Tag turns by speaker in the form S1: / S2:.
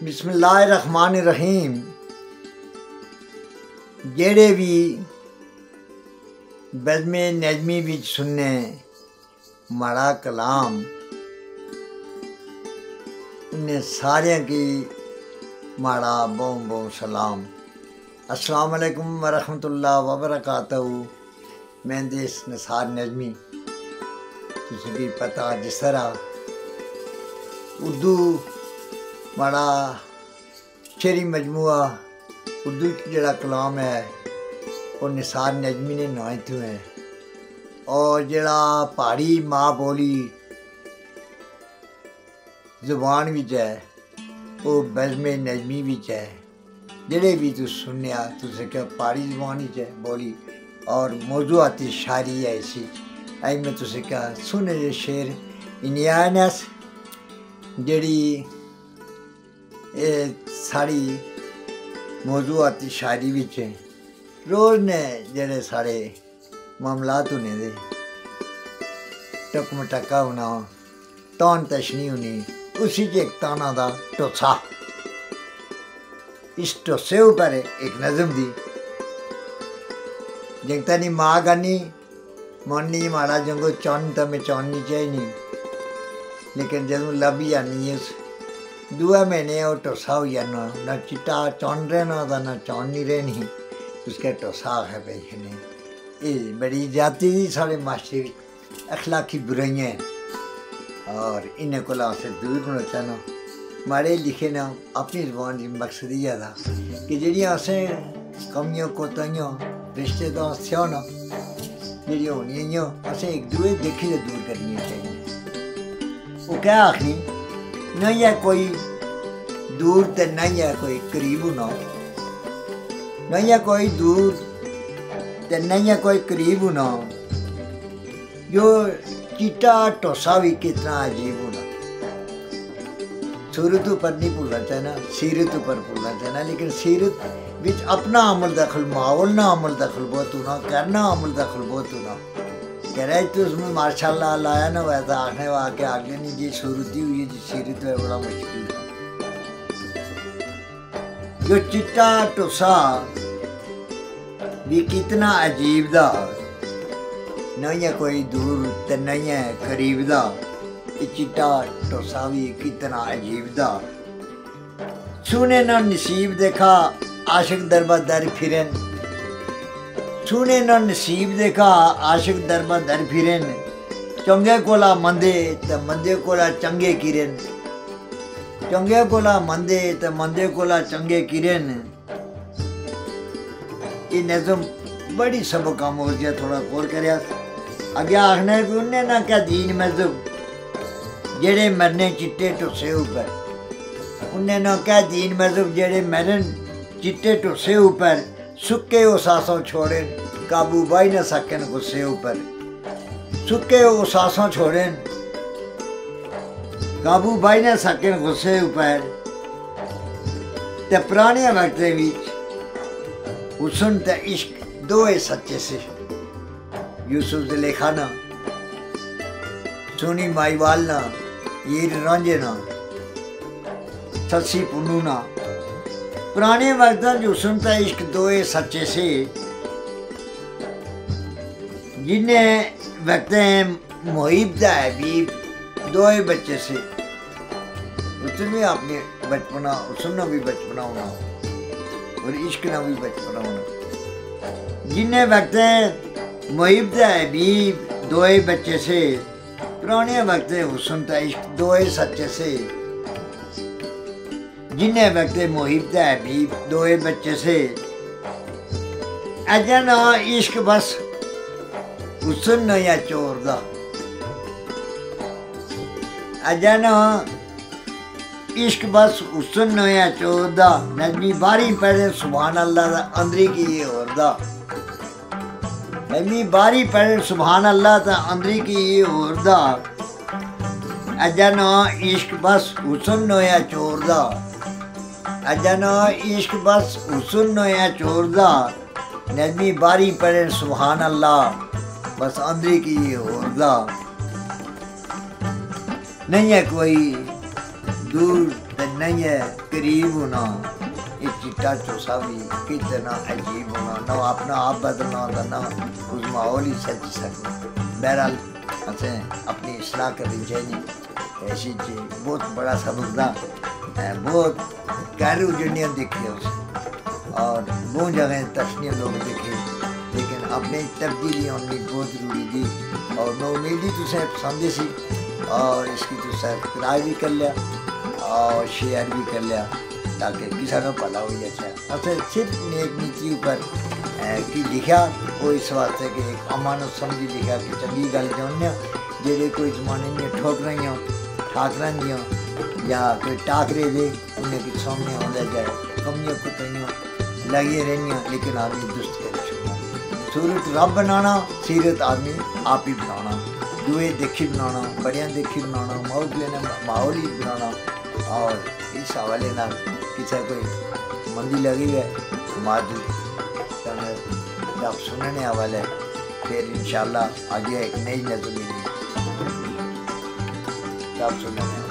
S1: بسم اللہ الرحمن الرحیم. جڑے بھی بزم نجمی بچ سننے ماڑا کلام انہیں سارے کی ماڑا بہت بہت سلام. السلام علیکم ورحمۃ اللہ وبرکاتہ. میں دیس نثار نجمی تسی بھی پتہ جس طرح اردو ماڑا شعری مجموعہ اردو جڑا کلام ہے وہ نثار نجمی نے نوائے تو ہے، اور جڑا پہاڑی ماں بولی زبان وچ ہے وہ بزم نجمی وچ ہے. جڑے بھی تو سنیا تو کہ پہاڑی زبان وچ ہے بولی اور موضوعاتی شاعری ہے اسی ائی میں تسی کہا سنے جے شعر انیانس جڑی ساری موضوعاتی شاعری وچ روز نے جڑے سارے معاملات ہونے دے ٹک مٹکا ہونا تان تشنی ہونی اسی ایک تانا دا ٹوسا. اس ٹوسے اوپر ایک نظم دی جنگتا نہیں ماں گانی مونی ماڑا جنگو چون تا میں چوننی چاہیے لیکن جدوں لبھی آنی اس دعا مہینے وہ ٹوسا ہو جانا نہ چٹا چون رہنا تھا نہ چون نہیں رہنی اس کا ٹوسا ہے پیچھنے. یہ بڑی جاتی دی سارے معاشرے اخلاقی برائیاں ہیں اور انہیں کو سے دور ہونا چاہنا مارے لکھے نا اپنی زبان کی مقصد یہ تھا کہ جڑیاں اسیں کمیاں کوتاہیاں رشتے دار سیاح نا جڑیاں ہونی اسیں ایک دوے دیکھی سے دور کرنی چاہیے. وہ کیا آخری نہیں ہے کوئی دور تے نہیں ہے کوئی قریب ہونا، نہیں ہے کوئی دور تے نہیں ہے کوئی قریب ہونا، جو چیٹا ٹوسا بھی کتنا عجیب ہونا. صورت پر نہیں بھولنا چاہنا سیرت پر بھولنا چاہنا، لیکن سیرت وچ اپنا عمل دخل ماحول نہ عمل دخل بہت ہونا کرنا عمل دخل بہت ہونا. کہہ رہے تو اس میں ماشاء اللہ لایا نہ ہوا تھا آخنے وا کے آگے نہیں جی صورتی ہوئی ہے جی سیرت ہے بڑا مشکل ہے. جو چٹا ٹوسا بھی کتنا عجیب دا نہیں ہے کوئی دور تے نہیں ہے قریب دا، یہ چٹا ٹوسا بھی کتنا عجیب دا. سونے نہ نصیب دیکھا عاشق دربہ در پھرن، سونے نہ نصیب دیکھا عاشق دربہ در پھرن، چنگے کولا مندے تے مندے کولا چنگے کرن، چنگے کولا مندے تے مندے کولا چنگے کرن. یہ نظم بڑی سبق آموز ہے. تھوڑا کول کریا اگے آخنا ہے کہ انہیں نہ کیا دین مذہب جڑے مرنے چٹے ٹوسے اوپر، انہیں نہ کیا دین مذہب جڑے مرن چٹے ٹوسے اوپر، سکے او ساسوں چھوڑیں قابو بائی نہ سکن غصے اوپر، سکے او ساسوں چھوڑیں قابو بائی نہ سکن غصے اوپر. تے پرانے وقتے وچ حسن تے عشق دوئے سچے سے، یوسف زلیخا نا سونی مائی وال نا ہیر رانجھے نا سسی پنو نا. پرانے وقت جو حسن تے عشق دوئے سچے سے، جنہیں وقت محیب دا حبیب دوئے بچے سے. حسن بھی آپ نے بچپنا حسن نہ بھی بچپنا ہونا اور عشق نہ بھی بچپنا ہونا. جنہیں وقت محیب دا حبیب دوئے بچے سے، پرانے وقت حسن تے عشق دوئے سچے سے، جنہیں وقت محیب دا حبیب دوئے بچے سے. اجا نا عشق بس حسن نہ یا چور دا، اجا نا عشق بس حسن نہ یا چور دا. نجمی باری پڑھے سبحان اللہ دا اندری کی یہ اور دا، نجمی باری پڑھے سبحان اللہ دا اندری کی یہ اور دا. اجا نا عشق بس حسن نہ یا چور دا، اجا نا عشق بس حسن نہ یا چور دا. نجمی باری پڑھے سبحان اللہ بس اندری کی یہ اور دا. نہیں ہے کوئی دور نہیں ہے قریب ہونا یہ چٹا چوسا بھی کتنا عجیب ہونا نہ اپنا آپ بدلنا ہوتا نہ اس ماحول ہی سچ سکنا. بہرحال اسیں اپنی اصلاح کرنی چاہیے. ایسی چیز بہت بڑا سبق تھا. بہت گہرے اجڑیاں دیکھی اس اور بہت جگہیں تشنیاں لوگ دیکھے لیکن اپنے تبدیلی ہونے بہت ضروری تھی. اور میں امید ہی تسیں پسند سی اور اس کی تو سبسکرائب بھی کر لیا اور شیئر بھی کر لیا تاکہ کسی کو پتا ہو جائے. اصل صرف نیک نیتی اوپر کی لکھا وہ اس واسطے کہ ایک امانت سمجھی لکھا کہ چنگی گل چاہنے جہے کوئی زمانے میں ٹھوک رہی ہوں ٹھاک رہی ہوں یا کوئی ٹاکرے دے انہیں کچھ سامنے آتا جائے کمیاں کتنیاں لگی رہی لیکن آدمی درست کر چکا. صورت رب بنانا سیرت آدمی آپ ہی بنانا دوئے دیکھی بنانا بڑیاں دیکھی بنانا ماحول ہی بنانا. اور اس حوالے نہ کسی کوئی مندی لگی ہے معذور رب سننے حوالے پھر انشاءاللہ آگے ایک نئی نظم رب سننے